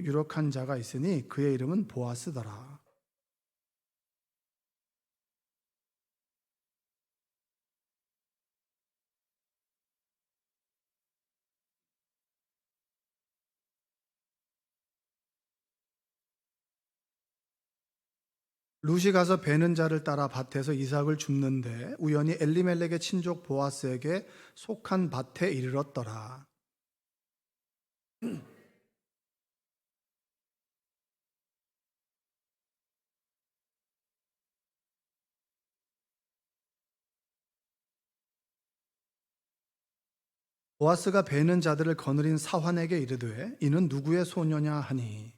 유력한 자가 있으니 그의 이름은 보아스더라. 룻이 가서 베는 자를 따라 밭에서 이삭을 줍는데 우연히 엘리멜렉의 친족 보아스에게 속한 밭에 이르렀더라. 보아스가 베는 자들을 거느린 사환에게 이르되 이는 누구의 소녀냐 하니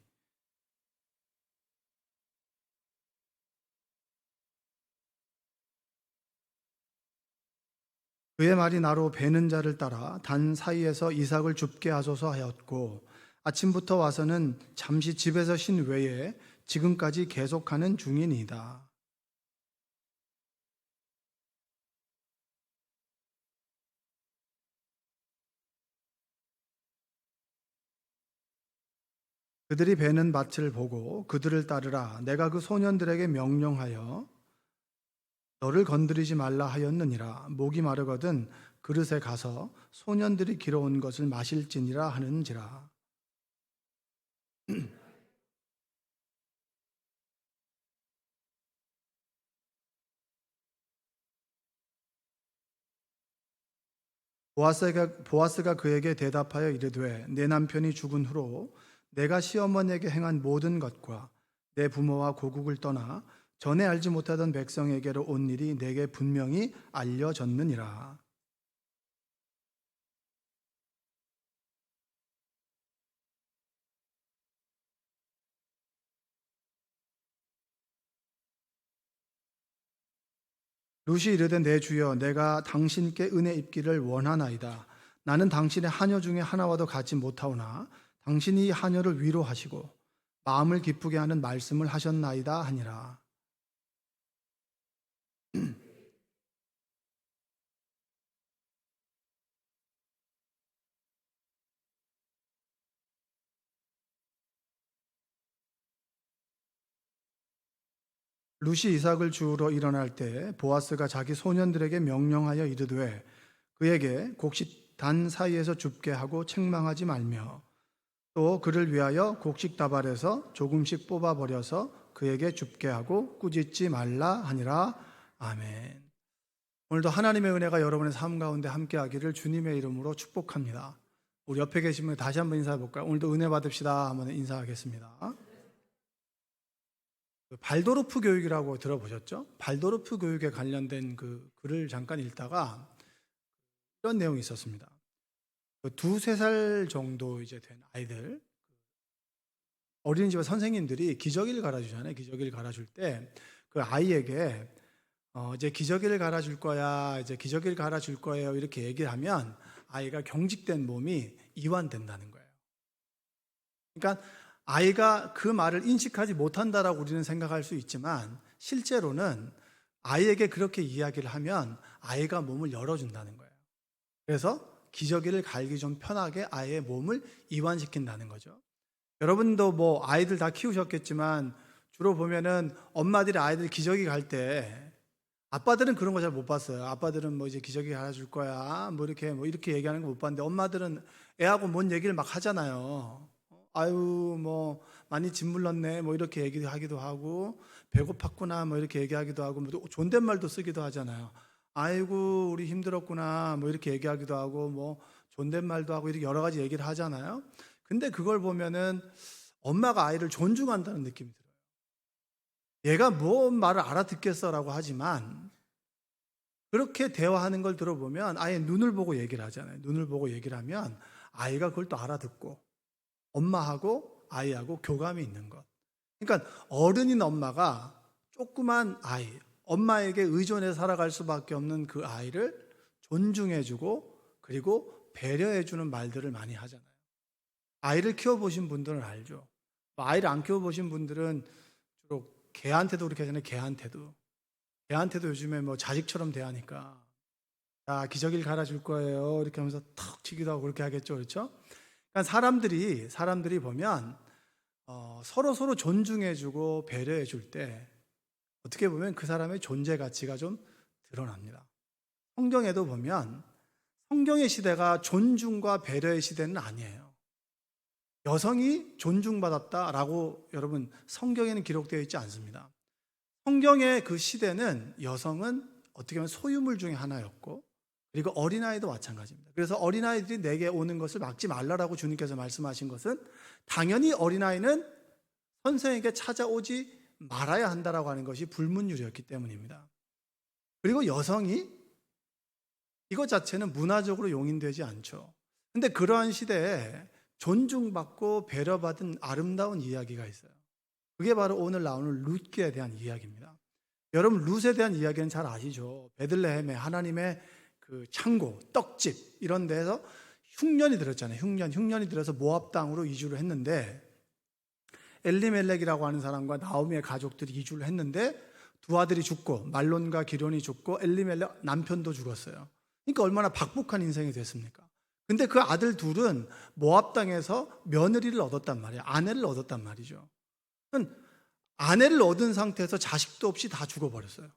그의 말이 나로 베는 자를 따라 단 사이에서 이삭을 줍게 하소서 하였고 아침부터 와서는 잠시 집에서 쉰 외에 지금까지 계속하는 중이니이다. 그들이 베는 밭을 보고 그들을 따르라. 내가 그 소년들에게 명령하여 너를 건드리지 말라 하였느니라. 목이 마르거든 그릇에 가서 소년들이 길어온 것을 마실지니라 하는지라. 보아스가 그에게 대답하여 이르되 내 남편이 죽은 후로 내가 시어머니에게 행한 모든 것과 내 부모와 고국을 떠나 전에 알지 못하던 백성에게로 온 일이 내게 분명히 알려졌느니라. 룻이 이르되 내 주여 내가 당신께 은혜 입기를 원하나이다. 나는 당신의 하녀 중에 하나와도 같지 못하오나 당신이 이 하녀를 위로하시고 마음을 기쁘게 하는 말씀을 하셨나이다 하니라. 룻이 이삭을 주우러 일어날 때 보아스가 자기 소년들에게 명령하여 이르되 그에게 곡식 단 사이에서 줍게 하고 책망하지 말며 또 그를 위하여 곡식 다발에서 조금씩 뽑아 버려서 그에게 줍게 하고 꾸짖지 말라 하니라. 아멘. 오늘도 하나님의 은혜가 여러분의 삶 가운데 함께하기를 주님의 이름으로 축복합니다. 우리 옆에 계신 분 다시 한번 인사해 볼까요? 오늘도 은혜 받읍시다. 한번 인사하겠습니다. 발도르프 교육이라고 들어보셨죠? 발도르프 교육에 관련된 그 글을 잠깐 읽다가 이런 내용이 있었습니다. 두세 살 정도 이제 된 아이들, 어린이집 선생님들이 기저귀를 갈아주잖아요. 기저귀를 갈아줄 때 그 아이에게 이제 기저귀를 갈아줄 거야, 이제 기저귀를 갈아줄 거예요. 이렇게 얘기를 하면 아이가 경직된 몸이 이완된다는 거예요. 그러니까 아이가 그 말을 인식하지 못한다라고 우리는 생각할 수 있지만 실제로는 아이에게 그렇게 이야기를 하면 아이가 몸을 열어준다는 거예요. 그래서 기저귀를 갈기 좀 편하게 아이의 몸을 이완시킨다는 거죠. 여러분도 뭐 아이들 다 키우셨겠지만 주로 보면은 엄마들이 아이들 기저귀 갈 때 아빠들은 그런 거 잘 못 봤어요. 아빠들은 뭐 이제 기저귀 갈아줄 거야 뭐 이렇게 얘기하는 거 못 봤는데 엄마들은 애하고 뭔 얘기를 막 하잖아요. 아유 뭐 많이 짓물렀네 뭐 이렇게 얘기하기도 하고 배고팠구나 뭐 이렇게 얘기하기도 하고 뭐 존댓말도 쓰기도 하잖아요. 아이고 우리 힘들었구나 뭐 이렇게 얘기하기도 하고 뭐 존댓말도 하고 이렇게 여러 가지 얘기를 하잖아요. 근데 그걸 보면은 엄마가 아이를 존중한다는 느낌이 들어요. 얘가 뭔 말을 알아듣겠어라고 하지만 그렇게 대화하는 걸 들어보면 아예 눈을 보고 얘기를 하잖아요. 눈을 보고 얘기를 하면 아이가 그걸 또 알아듣고 엄마하고 아이하고 교감이 있는 것. 그러니까 어른인 엄마가 조그만 아이, 엄마에게 의존해 살아갈 수밖에 없는 그 아이를 존중해주고 그리고 배려해주는 말들을 많이 하잖아요. 아이를 키워보신 분들은 알죠. 아이를 안 키워보신 분들은 주로 개한테도 그렇게 하잖아요. 개한테도 요즘에 뭐 자식처럼 대하니까 자 기저귀를 갈아줄 거예요 이렇게 하면서 턱 치기도 하고 그렇게 하겠죠. 그렇죠? 그러니까 사람들이 보면 서로 존중해주고 배려해줄 때 어떻게 보면 그 사람의 존재 가치가 좀 드러납니다. 성경에도 보면 성경의 시대가 존중과 배려의 시대는 아니에요. 여성이 존중받았다라고 여러분 성경에는 기록되어 있지 않습니다. 성경의 그 시대는 여성은 어떻게 보면 소유물 중에 하나였고, 그리고 어린아이도 마찬가지입니다. 그래서 어린아이들이 내게 오는 것을 막지 말라라고 주님께서 말씀하신 것은 당연히 어린아이는 선생에게 찾아오지 말아야 한다라고 하는 것이 불문율이었기 때문입니다. 그리고 여성이 이것 자체는 문화적으로 용인되지 않죠. 근데 그러한 시대에 존중받고 배려받은 아름다운 이야기가 있어요. 그게 바로 오늘 나오는 룻기에 대한 이야기입니다. 여러분, 룻에 대한 이야기는 잘 아시죠? 베들레헴에 하나님의 그 창고, 떡집 이런 데서 흉년이 들었잖아요. 흉년이 들어서 모압 땅으로 이주를 했는데, 엘리멜렉이라고 하는 사람과 나오미의 가족들이 이주를 했는데 두 아들이 죽고 말론과 기론이 죽고 엘리멜렉 남편도 죽었어요. 그러니까 얼마나 박복한 인생이 됐습니까? 근데 그 아들 둘은 모압 땅에서 며느리를 얻었단 말이에요. 아내를 얻었단 말이죠. 아내를 얻은 상태에서 자식도 없이 다 죽어버렸어요.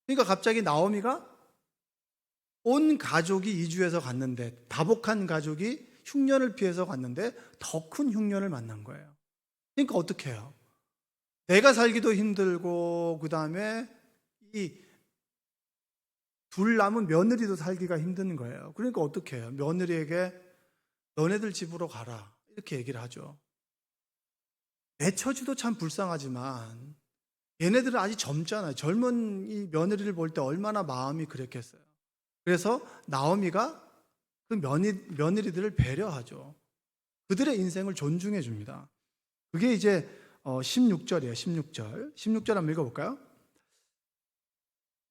그러니까 갑자기 나오미가 온 가족이 이주해서 갔는데, 다복한 가족이 흉년을 피해서 갔는데 더 큰 흉년을 만난 거예요. 그러니까 어떻게 해요? 내가 살기도 힘들고 그 다음에 이 둘 남은 며느리도 살기가 힘든 거예요. 그러니까 어떻게 해요? 며느리에게 너네들 집으로 가라 이렇게 얘기를 하죠. 내 처지도 참 불쌍하지만 얘네들은 아직 젊잖아요. 젊은 이 며느리를 볼 때 얼마나 마음이 그랬겠어요. 그래서 나오미가 그 며느리들을 배려하죠. 그들의 인생을 존중해 줍니다. 그게 이제 16절이에요. 16절 한번 읽어볼까요?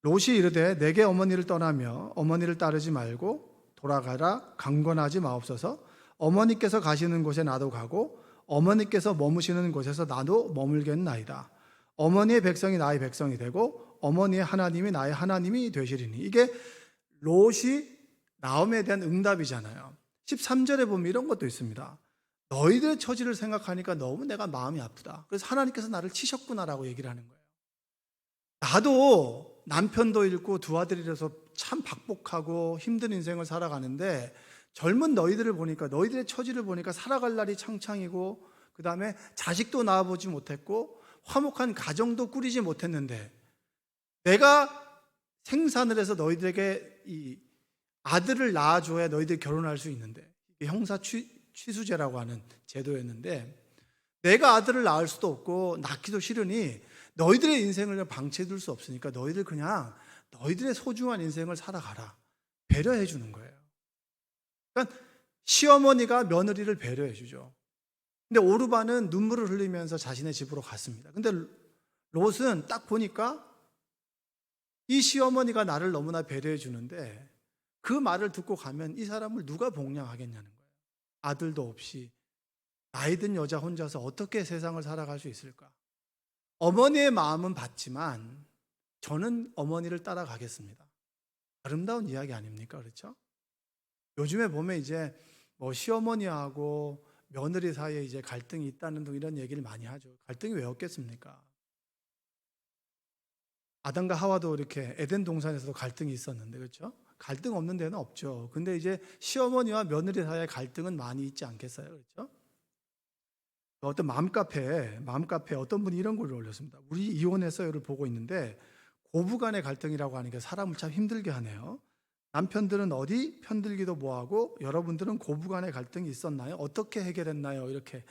롯이 이르되 내게 어머니를 떠나며 어머니를 따르지 말고 돌아가라. 강권하지 마옵소서. 어머니께서 가시는 곳에 나도 가고 어머니께서 머무시는 곳에서 나도 머물겠나이다. 어머니의 백성이 나의 백성이 되고 어머니의 하나님이 나의 하나님이 되시리니. 이게 롯이 나옴에 대한 응답이잖아요. 13절에 보면 이런 것도 있습니다. 너희들의 처지를 생각하니까 너무 내가 마음이 아프다. 그래서 하나님께서 나를 치셨구나라고 얘기를 하는 거예요. 나도 남편도 잃고 두 아들이라서 참 박복하고 힘든 인생을 살아가는데 젊은 너희들을 보니까, 너희들의 처지를 보니까 살아갈 날이 창창이고 그 다음에 자식도 낳아보지 못했고 화목한 가정도 꾸리지 못했는데 내가 생산을 해서 너희들에게 이 아들을 낳아줘야 너희들이 결혼할 수 있는데, 이게 형사 취수제라고 하는 제도였는데 내가 아들을 낳을 수도 없고 낳기도 싫으니 너희들의 인생을 방치해둘 수 없으니까 너희들 그냥 너희들의 소중한 인생을 살아가라. 배려해 주는 거예요. 그러니까 시어머니가 며느리를 배려해 주죠. 근데 오르반은 눈물을 흘리면서 자신의 집으로 갔습니다. 근데 롯은 딱 보니까 이 시어머니가 나를 너무나 배려해 주는데 그 말을 듣고 가면 이 사람을 누가 복양하겠냐는 거예요. 아들도 없이 나이 든 여자 혼자서 어떻게 세상을 살아갈 수 있을까? 어머니의 마음은 받지만 저는 어머니를 따라가겠습니다. 아름다운 이야기 아닙니까? 그렇죠? 요즘에 보면 이제 뭐 시어머니하고 며느리 사이에 이제 갈등이 있다는 등 이런 얘기를 많이 하죠. 갈등이 왜 없겠습니까? 아담과 하와도 이렇게 에덴 동산에서도 갈등이 있었는데, 그렇죠? 갈등 없는 데는 없죠. 근데 이제 시어머니와 며느리 사이의 갈등은 많이 있지 않겠어요? 그렇죠? 어떤 맘카페에 어떤 분이 이런 글을 올렸습니다. 우리 이혼했어요를 보고 있는데 고부간의 갈등이라고 하는 게 사람을 참 힘들게 하네요. 남편들은 어디 편들기도 뭐하고 여러분들은 고부간의 갈등이 있었나요? 어떻게 해결했나요? 이렇게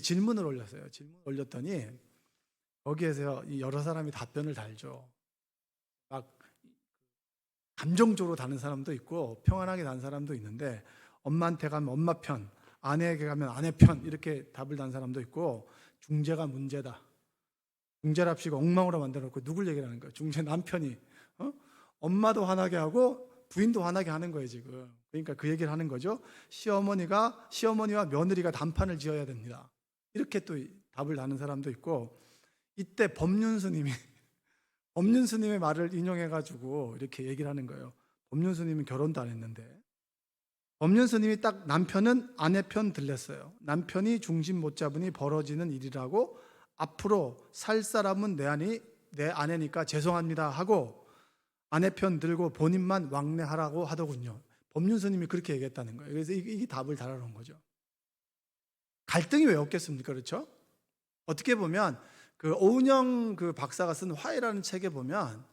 질문을 올렸어요. 질문을 올렸더니 거기에서 여러 사람이 답변을 달죠. 막 감정적으로 다는 사람도 있고 평안하게 다는 사람도 있는데, 엄마한테 가면 엄마 편, 아내에게 가면 아내 편 이렇게 답을 단 사람도 있고, 중재가 문제다. 중재랍시고 엉망으로 만들어놓고 누굴 얘기를 하는 거예요? 중재 남편이 엄마도 화나게 하고 부인도 화나게 하는 거예요 지금. 그러니까 그 얘기를 하는 거죠. 시어머니와 며느리가 단판을 지어야 됩니다. 이렇게 또 답을 다는 사람도 있고, 이때 법륜스님의 말을 인용해가지고 이렇게 얘기를 하는 거예요. 법륜스님은 결혼도 안 했는데 법륜 스님이 딱 남편은 아내 편 들렸어요. 남편이 중심 못 잡으니 벌어지는 일이라고 앞으로 살 사람은 내 아내니까 죄송합니다 하고 아내 편 들고 본인만 왕래하라고 하더군요. 법륜 스님이 그렇게 얘기했다는 거예요. 그래서 이게 답을 달아놓은 거죠. 갈등이 왜 없겠습니까? 그렇죠? 어떻게 보면 그 오은영 그 박사가 쓴 화해라는 책에 보면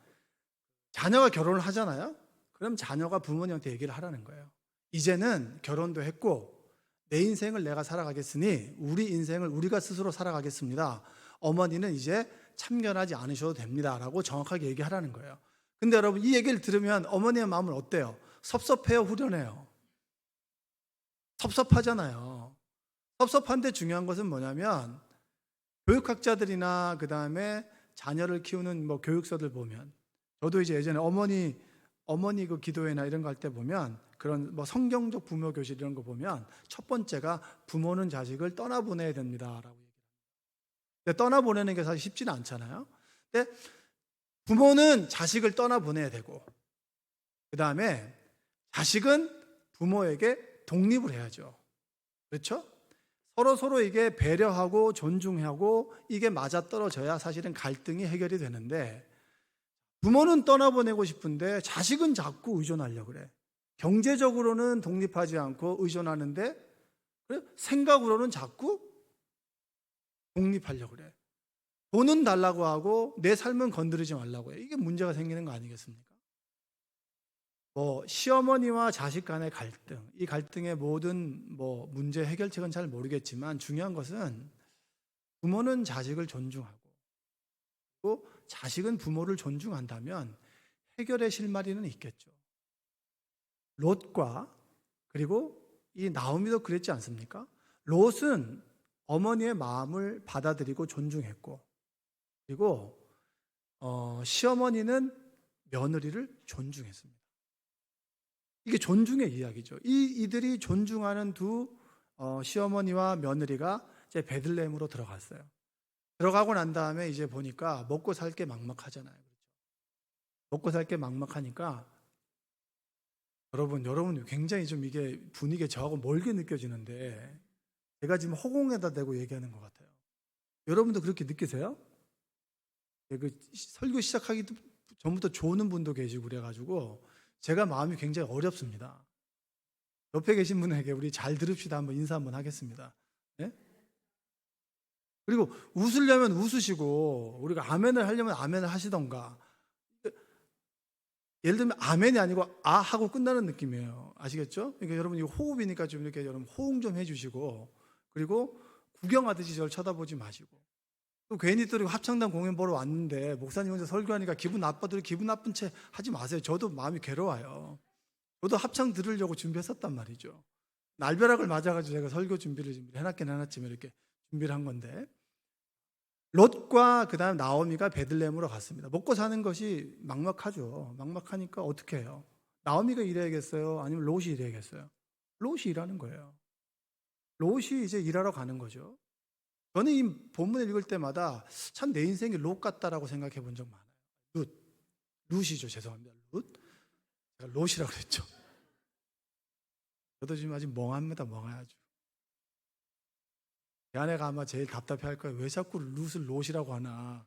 자녀가 결혼을 하잖아요. 그럼 자녀가 부모님한테 얘기를 하라는 거예요. 이제는 결혼도 했고 내 인생을 내가 살아가겠으니 우리 인생을 우리가 스스로 살아가겠습니다. 어머니는 이제 참견하지 않으셔도 됩니다 라고 정확하게 얘기하라는 거예요. 근데 여러분 이 얘기를 들으면 어머니의 마음은 어때요? 섭섭해요? 후련해요? 섭섭하잖아요. 섭섭한데 중요한 것은 뭐냐면 교육학자들이나 그 다음에 자녀를 키우는 뭐 교육서들 보면 저도 이제 예전에 어머니 그 기도회나 이런 거 할 때 보면 그런 뭐 성경적 부모 교실 이런 거 보면 첫 번째가 부모는 자식을 떠나보내야 됩니다라고 얘기합니다. 근데 떠나보내는 게 사실 쉽지는 않잖아요. 근데 부모는 자식을 떠나보내야 되고 그 다음에 자식은 부모에게 독립을 해야죠. 그렇죠? 서로 이게 배려하고 존중하고 이게 맞아떨어져야 사실은 갈등이 해결이 되는데 부모는 떠나보내고 싶은데 자식은 자꾸 의존하려고 그래. 경제적으로는 독립하지 않고 의존하는데 생각으로는 자꾸 독립하려고 그래. 돈은 달라고 하고 내 삶은 건드리지 말라고 해. 이게 문제가 생기는 거 아니겠습니까? 뭐 시어머니와 자식 간의 갈등, 이 갈등의 모든 뭐 문제 해결책은 잘 모르겠지만 중요한 것은 부모는 자식을 존중하고 또 자식은 부모를 존중한다면 해결의 실마리는 있겠죠. 롯과 그리고 이 나오미도 그랬지 않습니까? 롯은 어머니의 마음을 받아들이고 존중했고 그리고 시어머니는 며느리를 존중했습니다. 이게 존중의 이야기죠. 이들이 존중하는 두 시어머니와 며느리가 이제 베들레헴으로 들어갔어요. 들어가고 난 다음에 이제 보니까 먹고 살 게 막막하잖아요. 그렇죠? 먹고 살 게 막막하니까 여러분 굉장히 좀 이게 분위기가 저하고 멀게 느껴지는데 제가 지금 허공에다 대고 얘기하는 것 같아요. 여러분도 그렇게 느끼세요? 그 설교 시작하기 전부터 조는 분도 계시고 그래가지고 제가 마음이 굉장히 어렵습니다. 옆에 계신 분에게 우리 잘 들읍시다 한번 인사 한번 하겠습니다. 네? 그리고 웃으려면 웃으시고 우리가 아멘을 하려면 아멘을 하시던가. 예를 들면 아멘이 아니고 아 하고 끝나는 느낌이에요. 아시겠죠? 그러니까 여러분 이거 호흡이니까 좀 이렇게 여러분 호응 좀 해주시고 그리고 구경하듯이 저를 쳐다보지 마시고 또 괜히 또 합창단 공연 보러 왔는데 목사님 혼자 설교하니까 기분 나빠도 기분 나쁜 채 하지 마세요. 저도 마음이 괴로워요. 저도 합창 들으려고 준비했었단 말이죠. 날벼락을 맞아가지고 제가 설교 준비를 해놨긴 해놨지만 이렇게 준비를 한 건데 롯과 그 다음 나오미가 베들레헴으로 갔습니다. 먹고 사는 것이 막막하죠. 막막하니까 어떻게 해요? 나오미가 일해야겠어요? 아니면 롯이 일해야겠어요? 롯이 일하는 거예요. 롯이 이제 일하러 가는 거죠. 저는 이 본문을 읽을 때마다 참 내 인생이 롯 같다라고 생각해 본 적 많아요. 룻이죠. 죄송합니다. 룻? 제가 롯이라고 그랬죠. 저도 지금 아직 멍합니다. 멍해야죠. 제 아내가 아마 제일 답답해 할 거예요. 왜 자꾸 룻을 롯이라고 하나.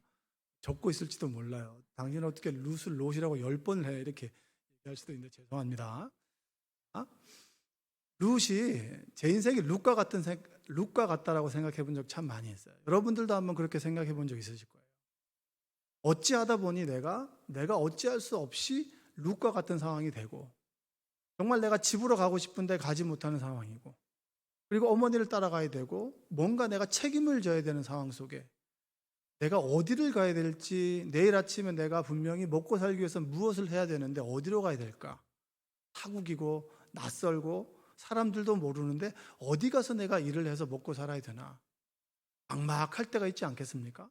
적고 있을지도 몰라요. 당신은 어떻게 룻을 롯이라고 10번을 해. 이렇게 얘기할 수도 있는데 죄송합니다. 룻이 제 인생이 룻과 같다라고 생각해 본 적 참 많이 있어요. 여러분들도 한번 그렇게 생각해 본 적 있으실 거예요. 어찌하다 보니 내가 어찌할 수 없이 룻과 같은 상황이 되고 정말 내가 집으로 가고 싶은데 가지 못하는 상황이고 그리고 어머니를 따라가야 되고 뭔가 내가 책임을 져야 되는 상황 속에 내가 어디를 가야 될지 내일 아침에 내가 분명히 먹고 살기 위해서 무엇을 해야 되는데 어디로 가야 될까? 타국이고 낯설고 사람들도 모르는데 어디 가서 내가 일을 해서 먹고 살아야 되나? 막막할 때가 있지 않겠습니까?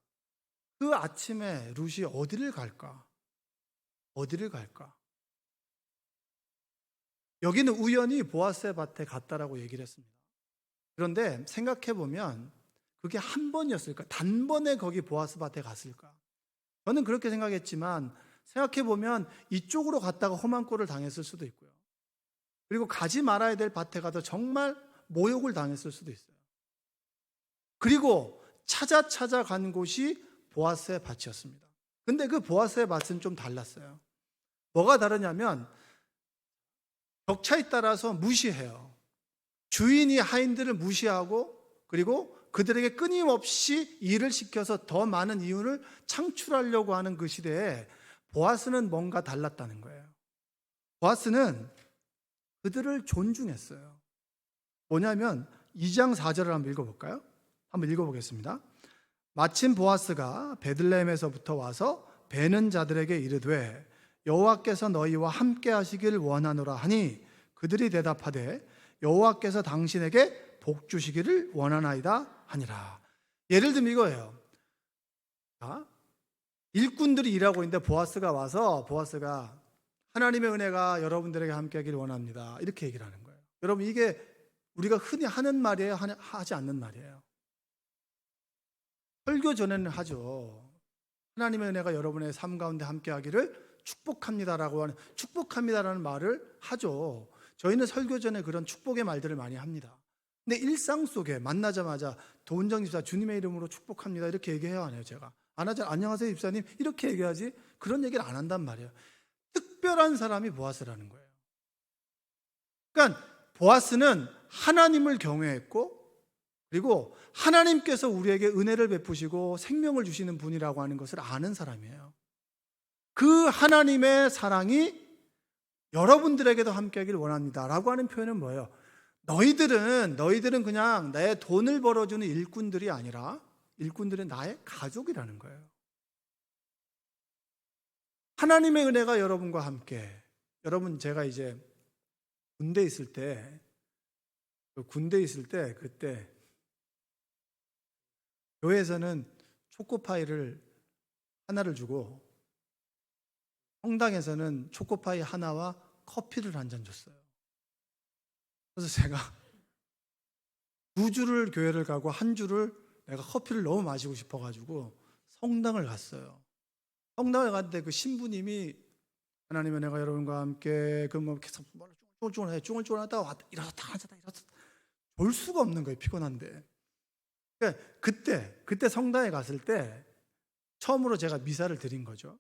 그 아침에 룻이 어디를 갈까? 어디를 갈까? 여기는 우연히 보아스의 밭에 갔다라고 얘기를 했습니다. 그런데 생각해 보면 그게 한 번이었을까? 단번에 거기 보아스 밭에 갔을까? 저는 그렇게 생각했지만 생각해 보면 이쪽으로 갔다가 험한 꼴을 당했을 수도 있고요. 그리고 가지 말아야 될 밭에 가도 정말 모욕을 당했을 수도 있어요. 그리고 찾아간 곳이 보아스의 밭이었습니다. 근데 그 보아스의 밭은 좀 달랐어요. 뭐가 다르냐면 격차에 따라서 무시해요. 주인이 하인들을 무시하고 그리고 그들에게 끊임없이 일을 시켜서 더 많은 이윤을 창출하려고 하는 그 시대에 보아스는 뭔가 달랐다는 거예요. 보아스는 그들을 존중했어요. 뭐냐면 2장 4절을 한번 읽어볼까요? 한번 읽어보겠습니다. 마침 보아스가 베들레헴에서부터 와서 베는 자들에게 이르되 여호와께서 너희와 함께 하시길 원하노라 하니 그들이 대답하되 여호와께서 당신에게 복 주시기를 원하나이다 하니라. 예를 들면 이거예요. 일꾼들이 일하고 있는데 보아스가 와서 보아스가 하나님의 은혜가 여러분들에게 함께 하기를 원합니다, 이렇게 얘기를 하는 거예요. 여러분, 이게 우리가 흔히 하는 말이에요, 하지 않는 말이에요? 설교 전에는 하죠. 하나님의 은혜가 여러분의 삶 가운데 함께 하기를 축복합니다라고 하는, 축복합니다라는 말을 하죠. 저희는 설교 전에 그런 축복의 말들을 많이 합니다. 근데 일상 속에 만나자마자 도은정 집사 주님의 이름으로 축복합니다 이렇게 얘기해요, 안 해요? 제가 안 하죠. 안녕하세요 집사님 이렇게 얘기하지 그런 얘기를 안 한단 말이에요. 특별한 사람이 보아스라는 거예요. 그러니까 보아스는 하나님을 경외했고 그리고 하나님께서 우리에게 은혜를 베푸시고 생명을 주시는 분이라고 하는 것을 아는 사람이에요. 그 하나님의 사랑이 여러분들에게도 함께하기를 원합니다 라고 하는 표현은 뭐예요? 너희들은 그냥 내 돈을 벌어주는 일꾼들이 아니라 일꾼들은 나의 가족이라는 거예요. 하나님의 은혜가 여러분과 함께. 여러분, 제가 이제 군대에 있을 때 그때 교회에서는 초코파이를 하나를 주고 성당에서는 초코파이 하나와 커피를 한 잔 줬어요. 그래서 제가 2주를 교회를 가고 1주를 내가 커피를 너무 마시고 싶어가지고 성당을 갔어요. 성당을 갔는데 그 신부님이 하나님의 은혜가 여러분과 함께 뭐 계속 쭈글쭈글하다가 왔다 일어섰다 앉았다 일어섰다 볼 수가 없는 거예요. 피곤한데. 그러니까 그때 성당에 갔을 때 처음으로 제가 미사를 드린 거죠.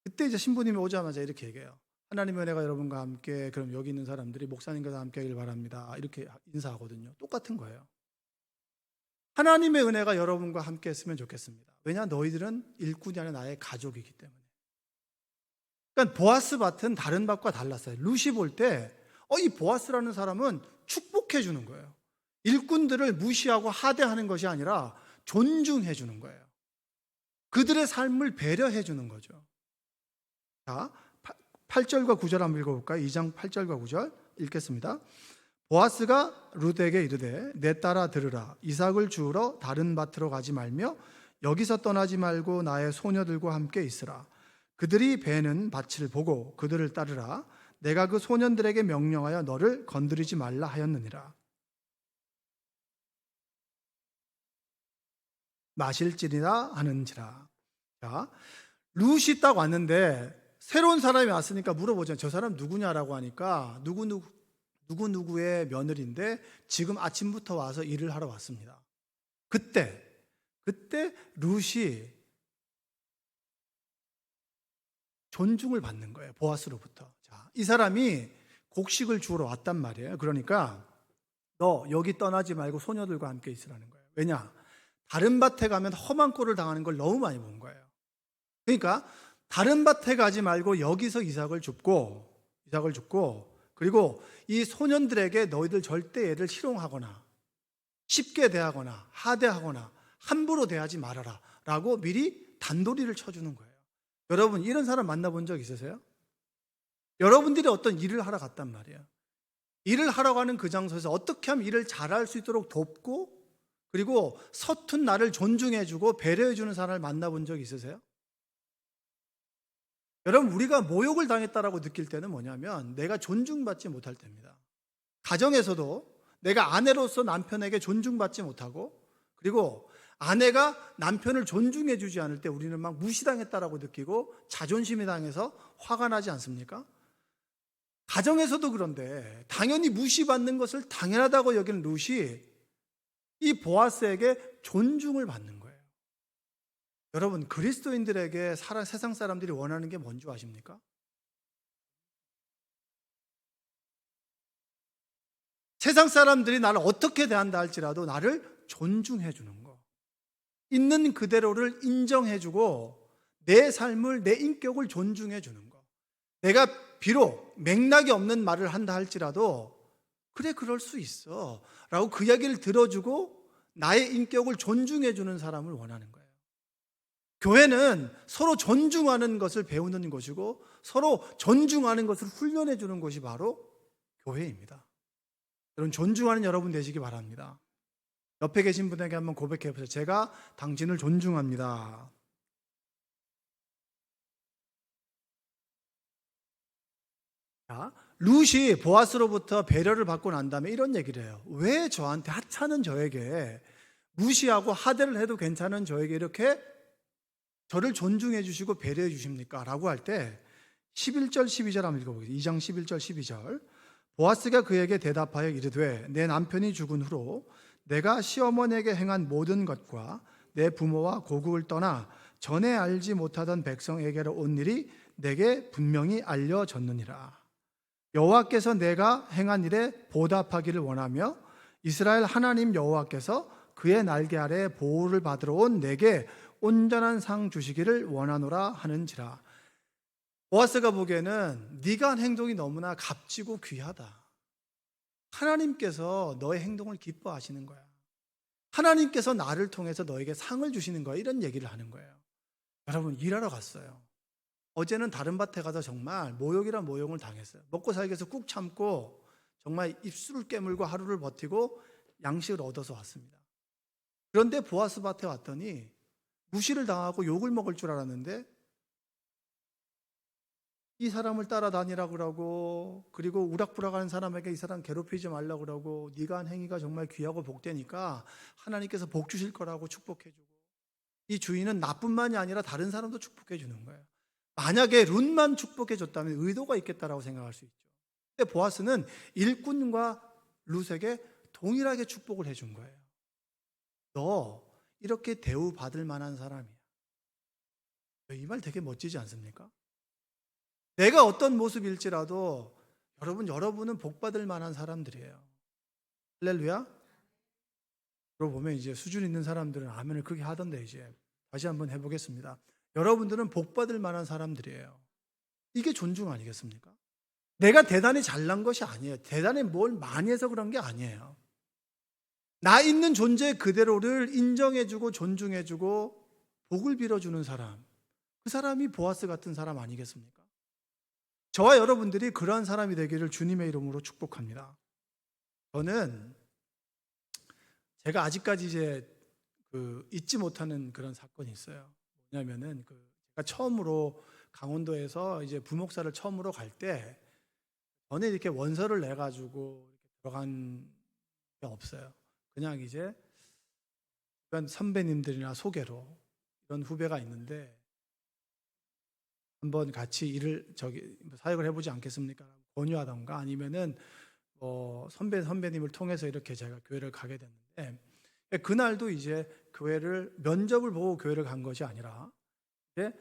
그때 이제 신부님이 오자마자 이렇게 얘기해요. 하나님의 은혜가 여러분과 함께, 그럼 여기 있는 사람들이 목사님과 함께 하길 바랍니다 이렇게 인사하거든요. 똑같은 거예요. 하나님의 은혜가 여러분과 함께 했으면 좋겠습니다. 왜냐? 너희들은 일꾼이 아니라 나의 가족이기 때문에. 그러니까 보아스 밭은 다른 밭과 달랐어요. 룻이 볼 때 이 보아스라는 사람은 축복해 주는 거예요. 일꾼들을 무시하고 하대하는 것이 아니라 존중해 주는 거예요. 그들의 삶을 배려해 주는 거죠. 자, 8절과 9절 한번 읽어볼까요? 2장 8절과 9절 읽겠습니다. 보아스가 룻에게 이르되 내 딸아 들으라. 이삭을 주우러 다른 밭으로 가지 말며 여기서 떠나지 말고 나의 소녀들과 함께 있으라. 그들이 베는 밭을 보고 그들을 따르라. 내가 그 소년들에게 명령하여 너를 건드리지 말라 하였느니라. 마실지니라 하는지라. 자, 룻이 딱 왔는데 새로운 사람이 왔으니까 물어보죠. 저 사람 누구냐라고 하니까 누구누구의 며느리인데 지금 아침부터 와서 일을 하러 왔습니다. 그때 룻이 존중을 받는 거예요. 보아스로부터. 자, 이 사람이 곡식을 주우러 왔단 말이에요. 그러니까 너 여기 떠나지 말고 소녀들과 함께 있으라는 거예요. 왜냐? 다른 밭에 가면 험한 꼴을 당하는 걸 너무 많이 본 거예요. 그러니까 다른 밭에 가지 말고 여기서 이삭을 줍고 그리고 이 소년들에게 너희들 절대 얘를 희롱하거나 쉽게 대하거나 하대하거나 함부로 대하지 말아라 라고 미리 단도리를 쳐주는 거예요. 여러분, 이런 사람 만나본 적 있으세요? 여러분들이 어떤 일을 하러 갔단 말이에요. 일을 하러 가는 그 장소에서 어떻게 하면 일을 잘할 수 있도록 돕고 그리고 서툰 나를 존중해주고 배려해주는 사람을 만나본 적 있으세요? 여러분, 우리가 모욕을 당했다라고 느낄 때는 뭐냐면 내가 존중받지 못할 때입니다. 가정에서도 내가 아내로서 남편에게 존중받지 못하고 그리고 아내가 남편을 존중해주지 않을 때 우리는 막 무시당했다라고 느끼고 자존심이 당해서 화가 나지 않습니까? 가정에서도 그런데 당연히 무시받는 것을 당연하다고 여기는 룻이 이 보아스에게 존중을 받는 거예요. 여러분, 그리스도인들에게 세상 사람들이 원하는 게 뭔지 아십니까? 세상 사람들이 나를 어떻게 대한다 할지라도 나를 존중해 주는 거. 있는 그대로를 인정해 주고 내 삶을, 내 인격을 존중해 주는 거. 내가 비록 맥락이 없는 말을 한다 할지라도 그래, 그럴 수 있어 라고 그 이야기를 들어주고 나의 인격을 존중해 주는 사람을 원하는 거예요. 교회는 서로 존중하는 것을 배우는 것이고 서로 존중하는 것을 훈련해 주는 것이 바로 교회입니다. 여러분, 존중하는 여러분 되시기 바랍니다. 옆에 계신 분에게 한번 고백해 보세요. 제가 당신을 존중합니다. 자, 룻이 보아스로부터 배려를 받고 난 다음에 이런 얘기를 해요. 왜 저한테 하찮은 저에게, 무시하고 하대를 해도 괜찮은 저에게 이렇게 저를 존중해 주시고 배려해 주십니까? 라고 할 때 11절 12절 한번 읽어보겠습니다. 2장 11절 12절. 보아스가 그에게 대답하여 이르되 내 남편이 죽은 후로 내가 시어머니에게 행한 모든 것과 내 부모와 고국을 떠나 전에 알지 못하던 백성에게로 온 일이 내게 분명히 알려졌느니라. 여호와께서 내가 행한 일에 보답하기를 원하며 이스라엘 하나님 여호와께서 그의 날개 아래 보호를 받으러 온 내게 온전한 상 주시기를 원하노라 하는지라. 보아스가 보기에는 네가 한 행동이 너무나 값지고 귀하다. 하나님께서 너의 행동을 기뻐하시는 거야. 하나님께서 나를 통해서 너에게 상을 주시는 거야. 이런 얘기를 하는 거예요. 여러분, 일하러 갔어요. 어제는 다른 밭에 가서 정말 모욕이란 모욕을 당했어요. 먹고 살기 위해서 꾹 참고 정말 입술을 깨물고 하루를 버티고 양식을 얻어서 왔습니다. 그런데 보아스 밭에 왔더니 무시를 당하고 욕을 먹을 줄 알았는데 이 사람을 따라다니라고 그러고, 그리고 우락부락하는 사람에게 이 사람 괴롭히지 말라고 그러고, 네가 한 행위가 정말 귀하고 복되니까 하나님께서 복 주실 거라고 축복해주고, 이 주인은 나뿐만이 아니라 다른 사람도 축복해 주는 거예요. 만약에 룻만 축복해 줬다면 의도가 있겠다라고 생각할 수 있죠. 근데 보아스는 일꾼과 룻에게 동일하게 축복을 해준 거예요. 너 이렇게 대우받을 만한 사람이야. 이 말 되게 멋지지 않습니까? 내가 어떤 모습일지라도 여러분은 복받을 만한 사람들이에요. 할렐루야. 그러고 보면 이제 수준 있는 사람들은 아멘을 크게 하던데, 이제 다시 한번 해보겠습니다. 여러분들은 복받을 만한 사람들이에요. 이게 존중 아니겠습니까? 내가 대단히 잘난 것이 아니에요. 대단히 뭘 많이 해서 그런 게 아니에요. 나 있는 존재 그대로를 인정해주고 존중해주고 복을 빌어주는 사람, 그 사람이 보아스 같은 사람 아니겠습니까? 저와 여러분들이 그러한 사람이 되기를 주님의 이름으로 축복합니다. 저는 제가 아직까지 이제 잊지 못하는 그런 사건이 있어요. 뭐냐면은 제가 처음으로 강원도에서 이제 부목사를 처음으로 갈 때 전에 이렇게 원서를 내 가지고 들어간 게 없어요. 그냥 이제 주변 선배님들이나 소개로 이런 후배가 있는데 한번 같이 사역을 해보지 않겠습니까? 권유하던가 아니면은 선배님을 통해서 이렇게 제가 교회를 가게 됐는데, 그날도 이제 교회를 면접을 보고 교회를 간 것이 아니라 이제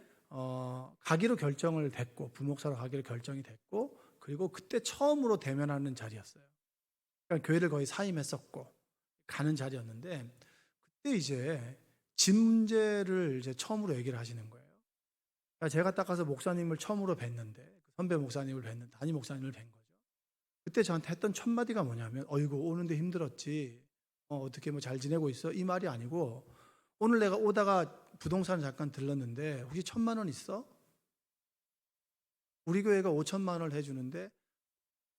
가기로 결정을 됐고, 부목사로 가기로 결정이 됐고, 그리고 그때 처음으로 대면하는 자리였어요. 그러니까 교회를 거의 사임했었고 가는 자리였는데, 그때 이제 집 문제를 이제 처음으로 얘기를 하시는 거예요. 제가 딱 가서 목사님을 처음으로 뵀는데, 선배 목사님을 뵀는데, 담임 목사님을 뵌 거죠. 그때 저한테 했던 첫 마디가 뭐냐면, 어이구 오는데 힘들었지, 어떻게 뭐 잘 지내고 있어? 이 말이 아니고, 오늘 내가 오다가 부동산을 잠깐 들렀는데 혹시 1,000만 원 있어? 우리 교회가 5천만 원을 해주는데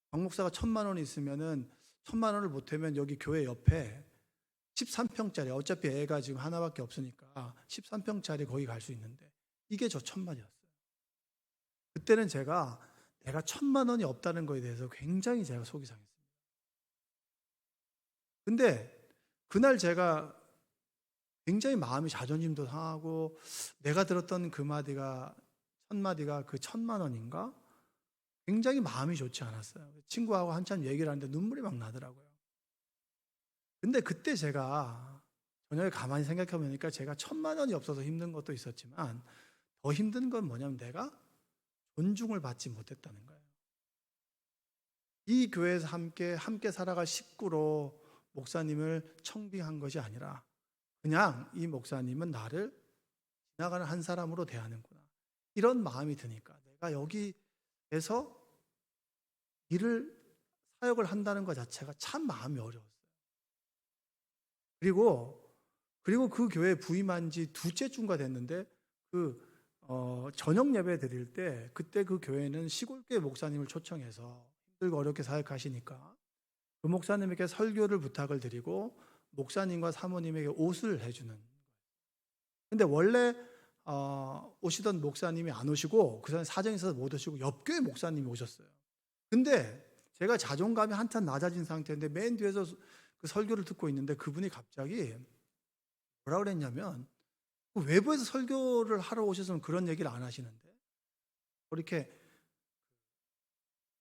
박 목사가 1,000만 원이 있으면은 1,000만 원을 보태면 여기 교회 옆에 13평짜리, 어차피 애가 지금 하나밖에 없으니까 13평짜리 거기 갈 수 있는데, 이게 저 1,000만이었어요. 그때는 내가 1,000만 원이 없다는 거에 대해서 굉장히 제가 속이 상했습니다. 근데 그날 제가 굉장히 마음이 자존심도 상하고, 내가 들었던 그 마디가, 첫 마디가 그 1,000만 원인가? 굉장히 마음이 좋지 않았어요. 친구하고 한참 얘기를 하는데 눈물이 막 나더라고요. 근데 그때 제가 저녁에 가만히 생각해 보니까 제가 1,000만 원이 없어서 힘든 것도 있었지만 더 힘든 건 뭐냐면 내가 존중을 받지 못했다는 거예요. 이 교회에서 함께 살아갈 식구로 목사님을 청빙한 것이 아니라 그냥 이 목사님은 나를 지나가는 한 사람으로 대하는구나. 이런 마음이 드니까 내가 여기에서 사역을 한다는 것 자체가 참 마음이 어려웠어요. 그리고 그 교회에 부임한 지 두째 주가 됐는데 저녁 예배 드릴 때 그때 그 교회는 시골교회 목사님을 초청해서 힘들고 어렵게 사역하시니까 그 목사님에게 설교를 부탁을 드리고 목사님과 사모님에게 옷을 해주는. 근데 원래 오시던 목사님이 안 오시고 그 사람 사정이 있어서 못 오시고 옆교회 목사님이 오셨어요. 근데 제가 자존감이 한참 낮아진 상태인데 맨 뒤에서 그 설교를 듣고 있는데 그분이 갑자기 뭐라 그랬냐면 외부에서 설교를 하러 오셔서는 그런 얘기를 안 하시는데 이렇게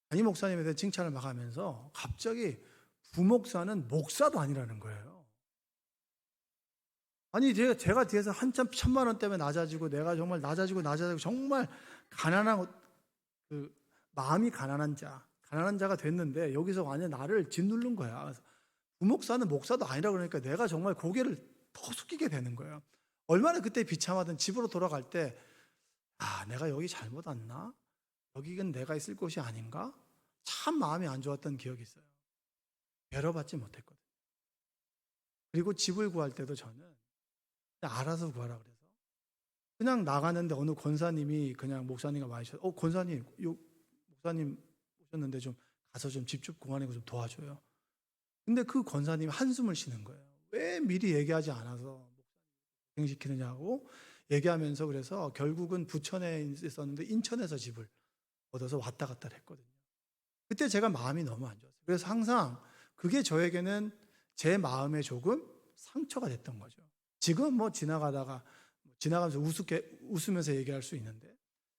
담임 목사님에 대한 칭찬을 막 하면서 갑자기 부목사는 목사도 아니라는 거예요. 아니 제가 뒤에서 한참 1,000만 원 때문에 낮아지고 내가 정말 낮아지고 정말 가난한 마음이 가난한 자가 됐는데 여기서 완전 나를 짓누른 거야. 그래서 부목사는 목사도 아니라 그러니까 내가 정말 고개를 더 숙이게 되는 거예요. 얼마나 그때 비참하던 집으로 돌아갈 때 내가 여기 잘못 왔나? 여기는 내가 있을 곳이 아닌가? 참 마음이 안 좋았던 기억이 있어요. 배려받지 못했거든요. 그리고 집을 구할 때도 저는 그냥 알아서 구하라 그래서 그냥 나가는데 어느 권사님이 그냥 목사님과 마주쳐서 권사님, 목사님 오셨는데 좀 가서 좀 집 좀 공하는 거 좀 도와줘요. 근데 그 권사님이 한숨을 쉬는 거예요. 왜 미리 얘기하지 않아서 시키느냐고 얘기하면서 그래서 결국은 부천에 있었는데 인천에서 집을 얻어서 왔다 갔다 했거든요. 그때 제가 마음이 너무 안 좋았어요. 그래서 항상 그게 저에게는 제 마음에 조금 상처가 됐던 거죠. 지금 지나가면서 웃으면서 얘기할 수 있는데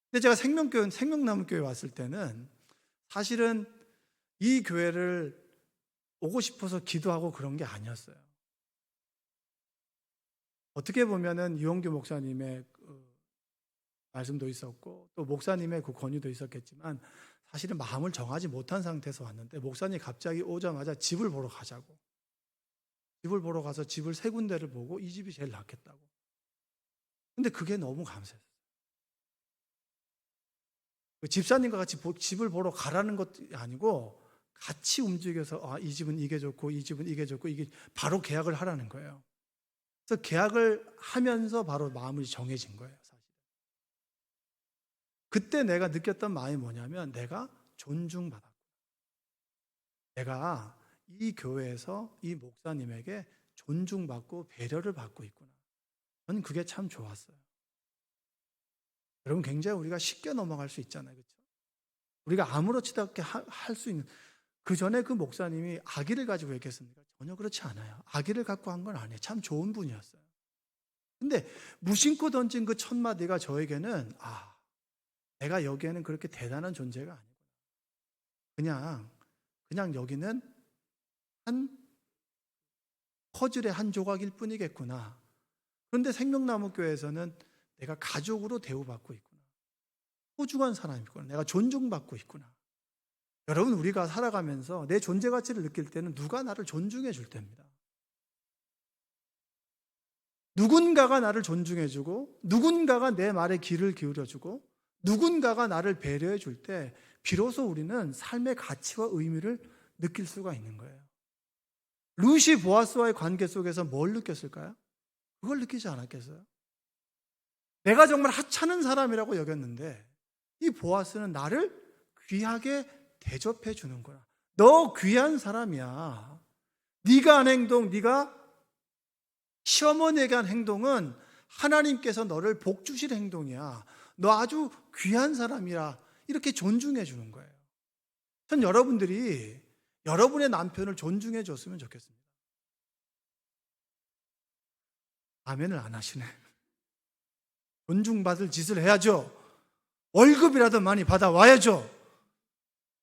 근데 제가 생명나무교회 왔을 때는 사실은 이 교회를 오고 싶어서 기도하고 그런 게 아니었어요. 어떻게 보면은 유홍규 목사님의 말씀도 있었고 또 목사님의 그 권유도 있었겠지만 사실은 마음을 정하지 못한 상태에서 왔는데 목사님이 갑자기 오자마자 집을 보러 가자고. 집을 보러 가서 집을 3군데를 보고 이 집이 제일 낫겠다고. 근데 그게 너무 감사했어요. 집사님과 같이 집을 보러 가라는 것도 아니고 같이 움직여서 이 집은 이게 좋고 이 집은 이게 좋고 이게 바로 계약을 하라는 거예요. 그래서 계약을 하면서 바로 마음이 정해진 거예요. 사실. 그때 내가 느꼈던 마음이 뭐냐면 내가 존중받았구나. 내가 이 교회에서 이 목사님에게 존중받고 배려를 받고 있구나. 저는 그게 참 좋았어요. 여러분 굉장히 우리가 쉽게 넘어갈 수 있잖아요. 그렇죠? 우리가 아무렇지도 않게 할 수 있는 그 전에 그 목사님이 아기를 가지고 얘기했습니까? 전혀 그렇지 않아요. 아기를 갖고 한 건 아니에요. 참 좋은 분이었어요. 근데 무심코 던진 그 첫 마디가 저에게는 내가 여기에는 그렇게 대단한 존재가 아니구나. 그냥 여기는 한 퍼즐의 한 조각일 뿐이겠구나. 그런데 생명나무교회에서는 내가 가족으로 대우받고 있구나. 소중한 사람이구나. 내가 존중받고 있구나. 여러분 우리가 살아가면서 내 존재 가치를 느낄 때는 누가 나를 존중해 줄 때입니다. 누군가가 나를 존중해 주고 누군가가 내 말에 귀를 기울여 주고 누군가가 나를 배려해 줄 때 비로소 우리는 삶의 가치와 의미를 느낄 수가 있는 거예요. 루시 보아스와의 관계 속에서 뭘 느꼈을까요? 그걸 느끼지 않았겠어요? 내가 정말 하찮은 사람이라고 여겼는데 이 보아스는 나를 귀하게 대접해 주는구나. 너 귀한 사람이야. 네가 한 행동, 네가 시어머니에게 한 행동은 하나님께서 너를 복 주실 행동이야. 너 아주 귀한 사람이라 이렇게 존중해 주는 거예요. 전 여러분들이 여러분의 남편을 존중해 줬으면 좋겠습니다. 아멘을 안 하시네. 존중받을 짓을 해야죠. 월급이라도 많이 받아와야죠.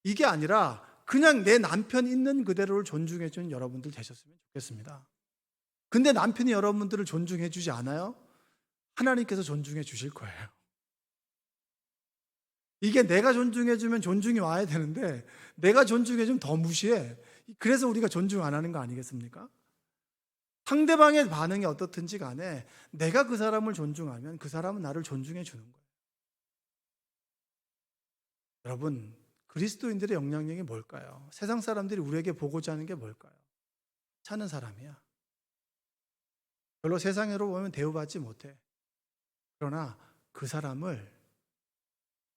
이게 아니라 그냥 내 남편 있는 그대로를 존중해 주는 여러분들 되셨으면 좋겠습니다. 근데 남편이 여러분들을 존중해 주지 않아요? 하나님께서 존중해 주실 거예요. 이게 내가 존중해 주면 존중이 와야 되는데 내가 존중해 주면 더 무시해. 그래서 우리가 존중 안 하는 거 아니겠습니까? 상대방의 반응이 어떻든지 간에 내가 그 사람을 존중하면 그 사람은 나를 존중해 주는 거예요. 여러분, 그리스도인들의 영향력이 뭘까요? 세상 사람들이 우리에게 보고자 하는 게 뭘까요? 차는 사람이야. 별로 세상으로 보면 대우받지 못해. 그러나 그 사람을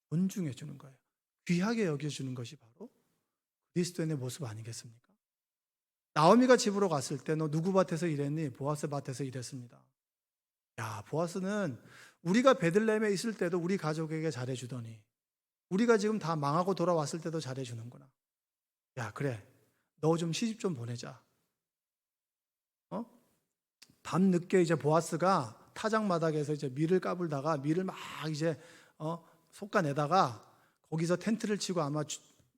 존중해 주는 거예요. 귀하게 여겨주는 것이 바로 그리스도인의 모습 아니겠습니까? 나오미가 집으로 갔을 때 너 누구 밭에서 일했니? 보아스 밭에서 일했습니다. 야, 보아스는 우리가 베들레헴에 있을 때도 우리 가족에게 잘해주더니 우리가 지금 다 망하고 돌아왔을 때도 잘해주는구나. 야, 그래. 너 좀 시집 좀 보내자. 밤 늦게 이제 보아스가 타작마당에서 이제 밀을 까불다가 밀을 막 이제 솎아내다가 거기서 텐트를 치고 아마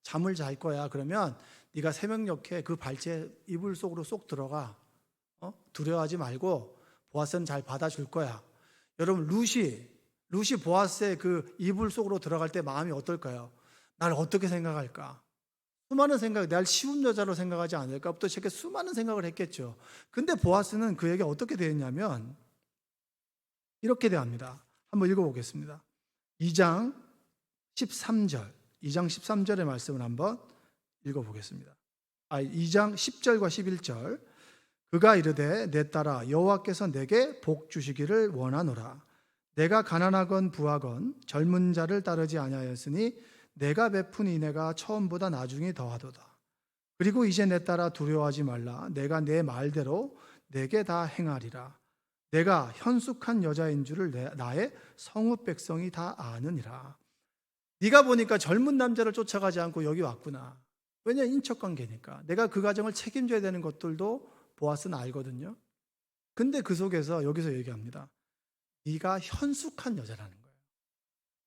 잠을 잘 거야. 그러면 네가 새벽녘에 그 발제 이불 속으로 쏙 들어가. 두려워하지 말고 보아스는 잘 받아줄 거야. 여러분, 루시 보아스의 그 이불 속으로 들어갈 때 마음이 어떨까요? 날 어떻게 생각할까? 수많은 생각, 날 쉬운 여자로 생각하지 않을까? 또 이렇게 수많은 생각을 했겠죠. 근데 보아스는 그에게 어떻게 대했냐면 이렇게 대합니다. 한번 읽어보겠습니다. 2장 13절의 말씀을 한번 읽어보겠습니다. 2장 10절과 11절. 그가 이르되 내 딸아 여호와께서 내게 복 주시기를 원하노라. 내가 가난하건 부하건 젊은 자를 따르지 아니하였으니 내가 베푼 인애가 처음보다 나중이 더하도다. 그리고 이제 내 딸아 두려워하지 말라. 내가 내 말대로 내게 다 행하리라. 내가 현숙한 여자인 줄을 나의 성읍 백성이 다 아느니라. 네가 보니까 젊은 남자를 쫓아가지 않고 여기 왔구나. 왜냐, 인척관계니까. 내가 그 가정을 책임져야 되는 것들도 보아스는 알거든요. 근데 그 속에서 여기서 얘기합니다. 네가 현숙한 여자라는 거예요.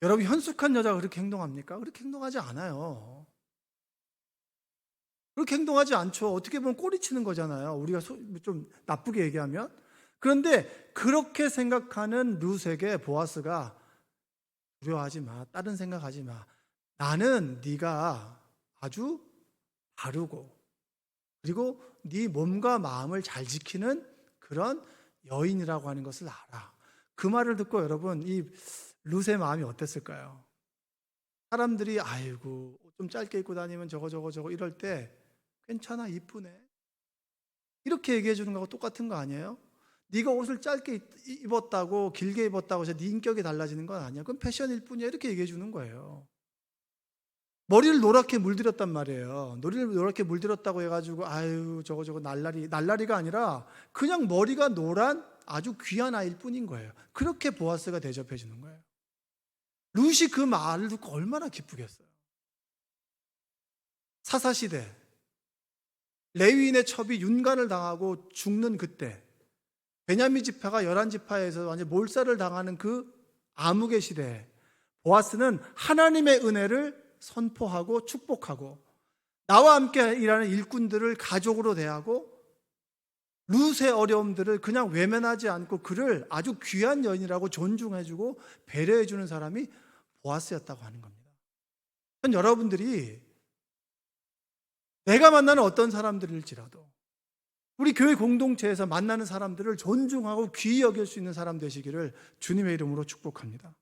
여러분, 현숙한 여자가 그렇게 행동합니까? 그렇게 행동하지 않아요. 그렇게 행동하지 않죠. 어떻게 보면 꼬리치는 거잖아요. 우리가 좀 나쁘게 얘기하면. 그런데 그렇게 생각하는 룻에게 보아스가 두려워하지 마. 다른 생각하지 마. 나는 네가 아주 바르고 그리고 네 몸과 마음을 잘 지키는 그런 여인이라고 하는 것을 알아. 그 말을 듣고 여러분, 이 룻의 마음이 어땠을까요? 사람들이 아이고 좀 짧게 입고 다니면 저거 이럴 때 괜찮아, 이쁘네, 이렇게 얘기해 주는 거하고 똑같은 거 아니에요? 네가 옷을 짧게 입었다고 길게 입었다고 해서 네 인격이 달라지는 건 아니야. 그건 패션일 뿐이야. 이렇게 얘기해 주는 거예요. 머리를 노랗게 물들였단 말이에요. 머리를 노랗게 물들였다고 해가지고 아유 저거 날라리가 아니라 그냥 머리가 노란 아주 귀한 아이일 뿐인 거예요. 그렇게 보아스가 대접해 주는 거예요. 룻이 그 말을 듣고 얼마나 기쁘겠어요. 사사시대 레위인의 첩이 윤관을 당하고 죽는 그때, 베냐민 지파가 11지파에서 완전 몰살을 당하는 그 암흑의 시대에 보아스는 하나님의 은혜를 선포하고 축복하고 나와 함께 일하는 일꾼들을 가족으로 대하고 룻의 어려움들을 그냥 외면하지 않고 그를 아주 귀한 여인이라고 존중해주고 배려해주는 사람이 보아스였다고 하는 겁니다. 여러분들이 내가 만나는 어떤 사람들일지라도 우리 교회 공동체에서 만나는 사람들을 존중하고 귀히 여길 수 있는 사람 되시기를 주님의 이름으로 축복합니다.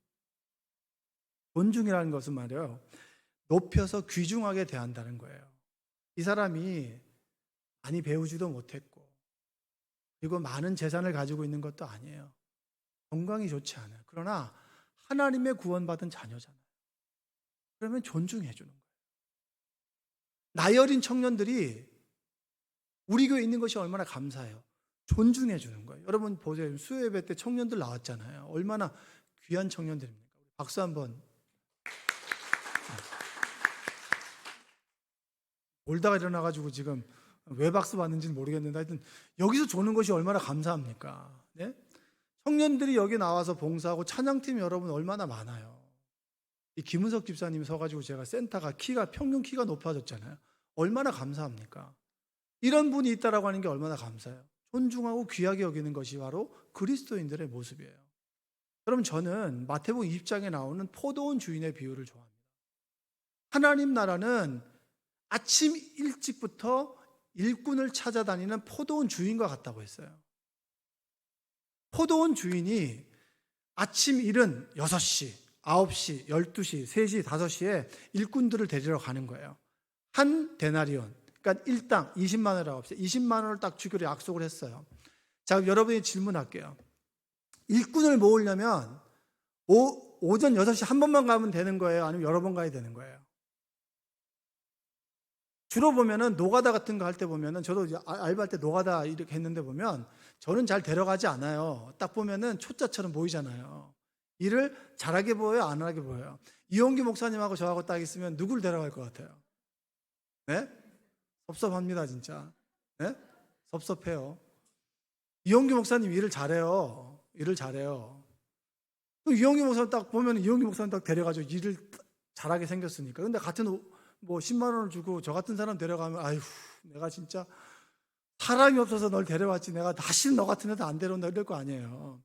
존중이라는 것은 말이에요, 높여서 귀중하게 대한다는 거예요. 이 사람이 많이 배우지도 못했고 그리고 많은 재산을 가지고 있는 것도 아니에요. 건강이 좋지 않아요. 그러나 하나님의 구원받은 자녀잖아요. 그러면 존중해 주는 거예요. 나이 어린 청년들이 우리 교회에 있는 것이 얼마나 감사해요. 존중해 주는 거예요. 여러분 보세요. 수요예배 때 청년들 나왔잖아요. 얼마나 귀한 청년들입니까? 박수 한번. 올다가 일어나가지고 지금 왜 박수 받는지는 모르겠는데 하여튼 여기서 조는 것이 얼마나 감사합니까? 네? 청년들이 여기 나와서 봉사하고 찬양팀 여러분 얼마나 많아요. 이 김은석 집사님이 서가지고 제가 센터가 평균 키가 높아졌잖아요. 얼마나 감사합니까? 이런 분이 있다라고 하는 게 얼마나 감사해요. 존중하고 귀하게 여기는 것이 바로 그리스도인들의 모습이에요. 여러분, 저는 마태복음 20장에 나오는 포도원 주인의 비유를 좋아합니다. 하나님 나라는 아침 일찍부터 일꾼을 찾아다니는 포도원 주인과 같다고 했어요. 포도원 주인이 아침 일은 6시, 9시, 12시, 3시, 5시에 일꾼들을 데리러 가는 거예요. 한 데나리온, 그러니까 일당 20만 원이라고 합시다. 20만 원을 딱 주기로 약속을 했어요. 자, 그럼 여러분이 질문할게요. 일꾼을 모으려면 오전 6시 한 번만 가면 되는 거예요? 아니면 여러 번 가야 되는 거예요? 주로 보면은 노가다 같은 거 할 때 보면은, 저도 알바할 때 노가다 이렇게 했는데 보면 저는 잘 데려가지 않아요. 딱 보면은 초짜처럼 보이잖아요. 일을 잘하게 보여요, 안 하게 보여요? 이용기 목사님하고 저하고 딱 있으면 누굴 데려갈 것 같아요? 네? 섭섭합니다, 진짜. 네? 섭섭해요. 이용기 목사님 일을 잘해요. 일을 잘해요. 이용기 목사님 딱 보면 이용기 목사님 딱 데려가지고 일을 잘하게 생겼으니까. 근데 같은 10만 원을 주고 저 같은 사람 데려가면, 아휴, 내가 진짜 사람이 없어서 널 데려왔지, 내가 다시는 너 같은 애도 안 데려온다 이럴 거 아니에요.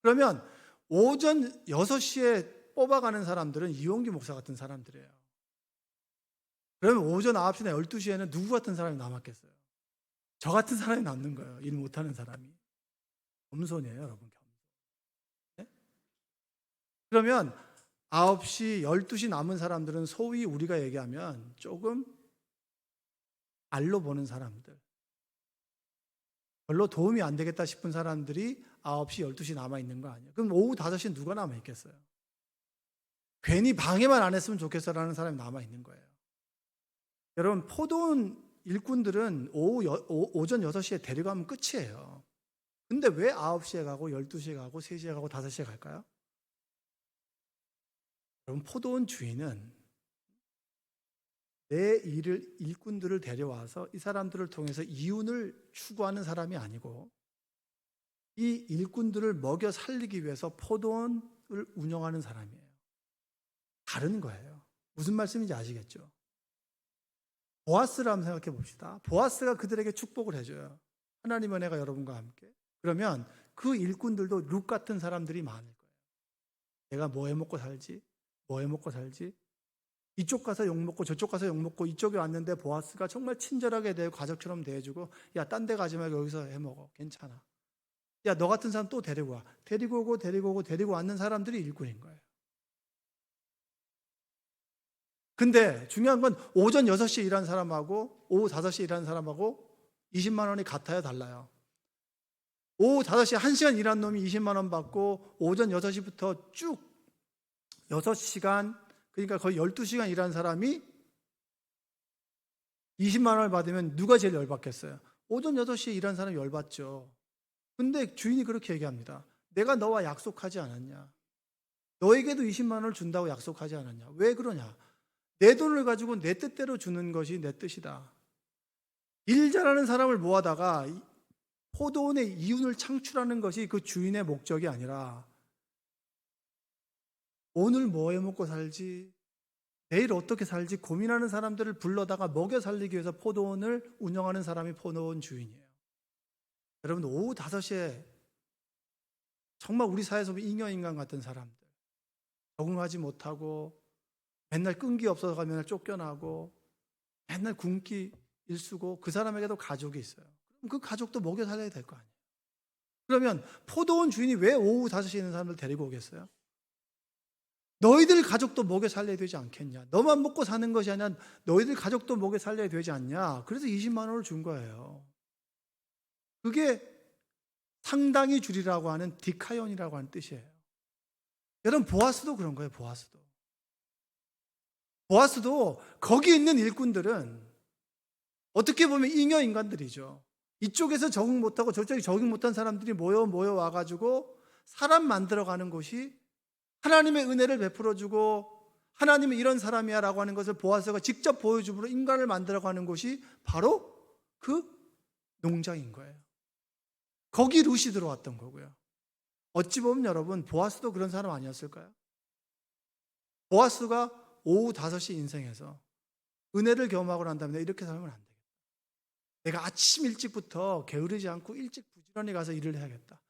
그러면 오전 6시에 뽑아가는 사람들은 이용기 목사 같은 사람들이에요. 그러면 오전 9시나 12시에는 누구 같은 사람이 남았겠어요? 저 같은 사람이 남는 거예요. 일 못하는 사람이. 겸손이에요, 여러분. 네? 그러면 9시, 12시 남은 사람들은 소위 우리가 얘기하면 조금 알로 보는 사람들, 별로 도움이 안 되겠다 싶은 사람들이 9시, 12시 남아있는 거 아니에요? 그럼 오후 5시에 누가 남아있겠어요? 괜히 방해만 안 했으면 좋겠어라는 사람이 남아있는 거예요. 여러분, 포도원 일꾼들은 오전 6시에 데려가면 끝이에요. 근데 왜 9시에 가고 12시에 가고 3시에 가고 5시에 갈까요? 여러분, 포도원 주인은 내 일꾼들을 데려와서 이 사람들을 통해서 이윤을 추구하는 사람이 아니고, 이 일꾼들을 먹여 살리기 위해서 포도원을 운영하는 사람이에요. 다른 거예요. 무슨 말씀인지 아시겠죠? 보아스를 한번 생각해 봅시다. 보아스가 그들에게 축복을 해줘요. 하나님의 은혜가 여러분과 함께. 그러면 그 일꾼들도 룩 같은 사람들이 많을 거예요. 내가 뭐 해먹고 살지? 뭐 해먹고 살지? 이쪽 가서 욕먹고 저쪽 가서 욕먹고, 이쪽에 왔는데 보아스가 정말 친절하게 대하고 가족처럼 대해주고, 야, 딴 데 가지 말고 여기서 해먹어. 괜찮아. 야, 너 같은 사람 또 데리고 와. 데리고 오고 데리고 오고 데리고 왔는 사람들이 일꾼인 거예요. 근데 중요한 건 오전 6시에 일하는 사람하고 오후 5시에 일하는 사람하고 20만 원이 같아요, 달라요? 오후 5시에 1시간 일한 놈이 20만 원 받고, 오전 6시부터 쭉 6시간, 그러니까 거의 12시간 일한 사람이 20만 원을 받으면 누가 제일 열받겠어요? 오전 6시에 일한 사람이 열받죠. 근데 주인이 그렇게 얘기합니다. 내가 너와 약속하지 않았냐? 너에게도 20만 원을 준다고 약속하지 않았냐? 왜 그러냐? 내 돈을 가지고 내 뜻대로 주는 것이 내 뜻이다. 일 잘하는 사람을 모아다가 포도원의 이윤을 창출하는 것이 그 주인의 목적이 아니라, 오늘 뭐 해먹고 살지, 내일 어떻게 살지 고민하는 사람들을 불러다가 먹여 살리기 위해서 포도원을 운영하는 사람이 포도원 주인이에요. 여러분, 오후 5시에 정말 우리 사회에서 잉여인간 같은 사람들, 적응하지 못하고 맨날 끈기 없어서 맨날 쫓겨나고 맨날 굶기 일수고, 그 사람에게도 가족이 있어요. 그럼 그 가족도 먹여 살려야 될 거 아니에요. 그러면 포도원 주인이 왜 오후 5시에 있는 사람들 데리고 오겠어요? 너희들 가족도 먹여 살려야 되지 않겠냐? 너만 먹고 사는 것이 아니라 너희들 가족도 먹여 살려야 되지 않냐? 그래서 20만 원을 준 거예요. 그게 상당히 줄이라고 하는 디카ion이라고 하는 뜻이에요. 여러분, 보아스도 그런 거예요. 보아스도 거기 있는 일꾼들은 어떻게 보면 잉여 인간들이죠. 이쪽에서 적응 못하고 저쪽에 적응 못한 사람들이 모여 와가지고 사람 만들어가는 곳이, 하나님의 은혜를 베풀어주고 하나님은 이런 사람이야 라고 하는 것을 보아스가 직접 보여줌으로 인간을 만들어가는 곳이 바로 그 농장인 거예요. 거기 룻이 들어왔던 거고요. 어찌 보면 여러분, 보아스도 그런 사람 아니었을까요? 보아스가 오후 5시 인생에서 은혜를 경험하고 난 다음에 이렇게 살면 안 되겠다. 내가 아침 일찍부터 게으르지 않고 일찍 부지런히 가서 일을 해야겠다.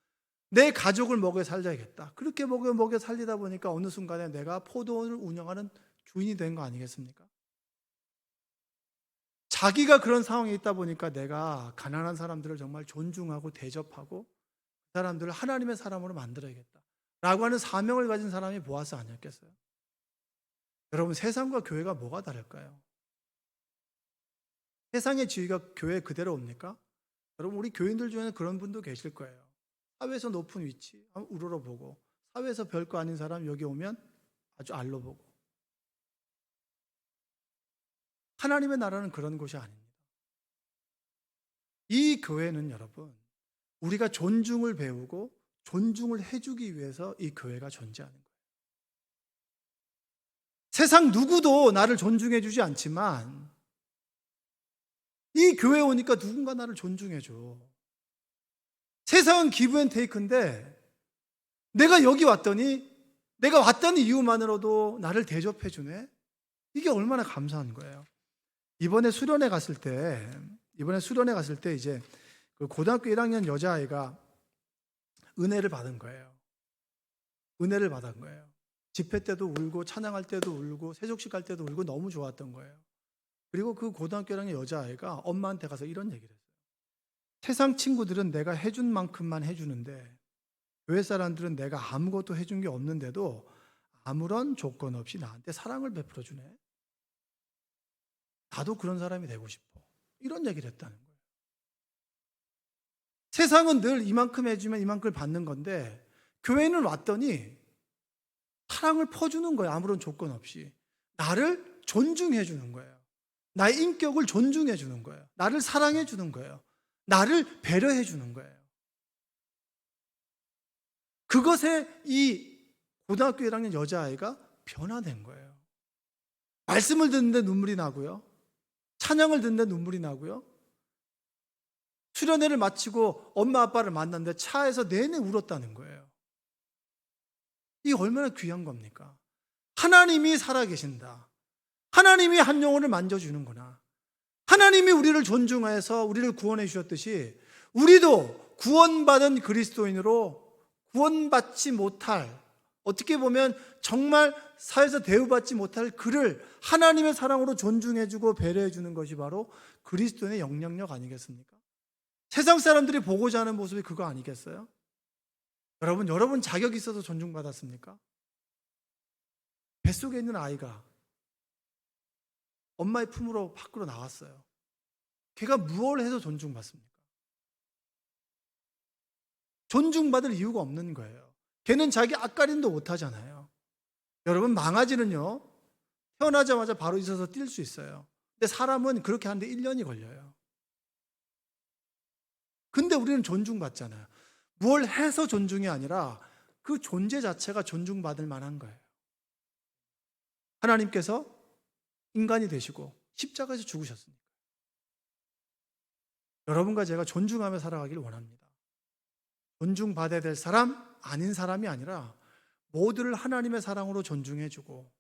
내 가족을 먹여 살려야겠다. 그렇게 먹여 살리다 보니까 어느 순간에 내가 포도원을 운영하는 주인이 된 거 아니겠습니까? 자기가 그런 상황에 있다 보니까 내가 가난한 사람들을 정말 존중하고 대접하고 그 사람들을 하나님의 사람으로 만들어야겠다 라고 하는 사명을 가진 사람이 보아스 아니었겠어요? 여러분, 세상과 교회가 뭐가 다를까요? 세상의 지위가 교회 그대로 옵니까? 여러분, 우리 교인들 중에는 그런 분도 계실 거예요. 사회에서 높은 위치 우러러보고, 사회에서 별거 아닌 사람 여기 오면 아주 알로보고. 하나님의 나라는 그런 곳이 아닙니다. 이 교회는 여러분, 우리가 존중을 배우고 존중을 해주기 위해서 이 교회가 존재하는 거예요. 세상 누구도 나를 존중해 주지 않지만 이 교회에 오니까 누군가 나를 존중해 줘. 세상은 기브 앤 테이크인데 내가 여기 왔더니 내가 왔다는 이유만으로도 나를 대접해 주네. 이게 얼마나 감사한 거예요. 이번에 수련회 갔을 때 이제 그 고등학교 1학년 여자아이가 은혜를 받은 거예요. 은혜를 받은 거예요. 집회 때도 울고 찬양할 때도 울고 세족식 할 때도 울고 너무 좋았던 거예요. 그리고 그 고등학교 1학년 여자아이가 엄마한테 가서 이런 얘기를 했어요. 세상 친구들은 내가 해준 만큼만 해주는데 교회 사람들은 내가 아무것도 해준 게 없는데도 아무런 조건 없이 나한테 사랑을 베풀어 주네. 나도 그런 사람이 되고 싶어. 이런 얘기를 했다는 거예요. 세상은 늘 이만큼 해주면 이만큼을 받는 건데 교회는 왔더니 사랑을 퍼주는 거예요. 아무런 조건 없이. 나를 존중해 주는 거예요. 나의 인격을 존중해 주는 거예요. 나를 사랑해 주는 거예요. 나를 배려해 주는 거예요. 그것에 이 고등학교 1학년 여자아이가 변화된 거예요. 말씀을 듣는데 눈물이 나고요. 찬양을 듣는데 눈물이 나고요. 수련회를 마치고 엄마 아빠를 만났는데 차에서 내내 울었다는 거예요. 이게 얼마나 귀한 겁니까? 하나님이 살아계신다. 하나님이 한 영혼을 만져주는구나. 하나님이 우리를 존중해서 우리를 구원해 주셨듯이 우리도 구원받은 그리스도인으로 구원받지 못할, 어떻게 보면 정말 사회에서 대우받지 못할 그를 하나님의 사랑으로 존중해주고 배려해주는 것이 바로 그리스도인의 영향력 아니겠습니까? 세상 사람들이 보고자 하는 모습이 그거 아니겠어요? 여러분 자격이 있어서 존중받았습니까? 뱃속에 있는 아이가 엄마의 품으로 밖으로 나왔어요. 걔가 무엇을 해서 존중받습니까? 존중받을 이유가 없는 거예요. 걔는 자기 앞가림도 못하잖아요. 여러분, 망아지는요 태어나자마자 바로 있어서 뛸 수 있어요. 근데 사람은 그렇게 하는데 1년이 걸려요. 근데 우리는 존중받잖아요. 뭘 해서 존중이 아니라 그 존재 자체가 존중받을 만한 거예요. 하나님께서 인간이 되시고 십자가에서 죽으셨으니까 여러분과 제가 존중하며 살아가길 원합니다. 존중받아야 될 사람, 아닌 사람이 아니라 모두를 하나님의 사랑으로 존중해주고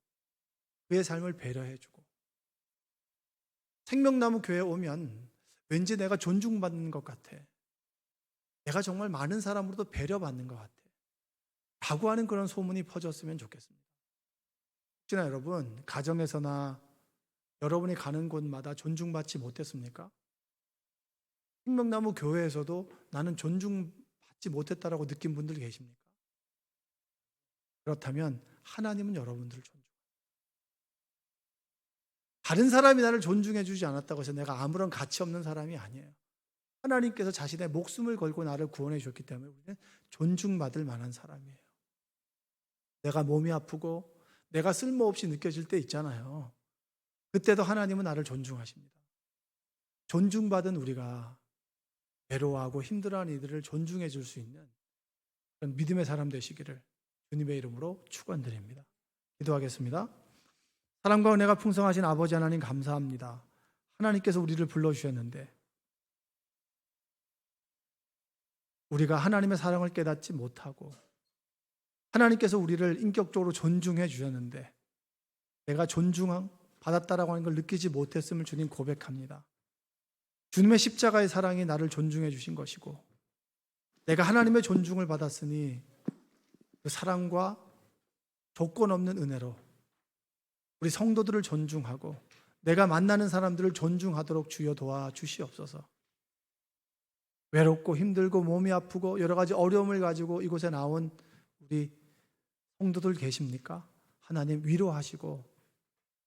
그의 삶을 배려해주고, 생명나무 교회에 오면 왠지 내가 존중받는 것 같아, 내가 정말 많은 사람으로도 배려받는 것 같아 라고 하는 그런 소문이 퍼졌으면 좋겠습니다. 혹시나 여러분 가정에서나 여러분이 가는 곳마다 존중받지 못했습니까? 생명나무 교회에서도 나는 존중받지 못했다라고 느낀 분들 계십니까? 그렇다면 하나님은 여러분들을 존중합니다. 다른 사람이 나를 존중해 주지 않았다고 해서 내가 아무런 가치 없는 사람이 아니에요. 하나님께서 자신의 목숨을 걸고 나를 구원해 주셨기 때문에 우리는 존중받을 만한 사람이에요. 내가 몸이 아프고 내가 쓸모없이 느껴질 때 있잖아요. 그때도 하나님은 나를 존중하십니다. 존중받은 우리가 외로워하고 힘들어하는 이들을 존중해 줄 수 있는 그런 믿음의 사람 되시기를 주님의 이름으로 축원드립니다. 기도하겠습니다. 사랑과 은혜가 풍성하신 아버지 하나님 감사합니다. 하나님께서 우리를 불러주셨는데 우리가 하나님의 사랑을 깨닫지 못하고 하나님께서 우리를 인격적으로 존중해 주셨는데 내가 존중받았다라고 하는 걸 느끼지 못했음을 주님 고백합니다. 주님의 십자가의 사랑이 나를 존중해 주신 것이고 내가 하나님의 존중을 받았으니 그 사랑과 조건 없는 은혜로 우리 성도들을 존중하고 내가 만나는 사람들을 존중하도록 주여 도와주시옵소서. 외롭고 힘들고 몸이 아프고 여러 가지 어려움을 가지고 이곳에 나온 우리 성도들 계십니까? 하나님 위로하시고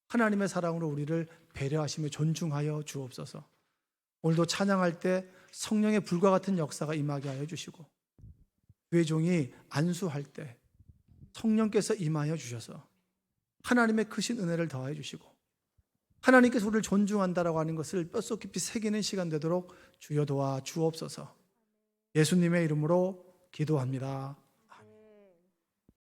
하나님의 사랑으로 우리를 배려하시며 존중하여 주옵소서. 오늘도 찬양할 때 성령의 불과 같은 역사가 임하게 하여 주시고 그의 종이 안수할 때 성령께서 임하여 주셔서 하나님의 크신 은혜를 더하여 주시고 하나님께서 우리를 존중한다라고 하는 것을 뼛속 깊이 새기는 시간 되도록 주여 도와 주옵소서. 예수님의 이름으로 기도합니다.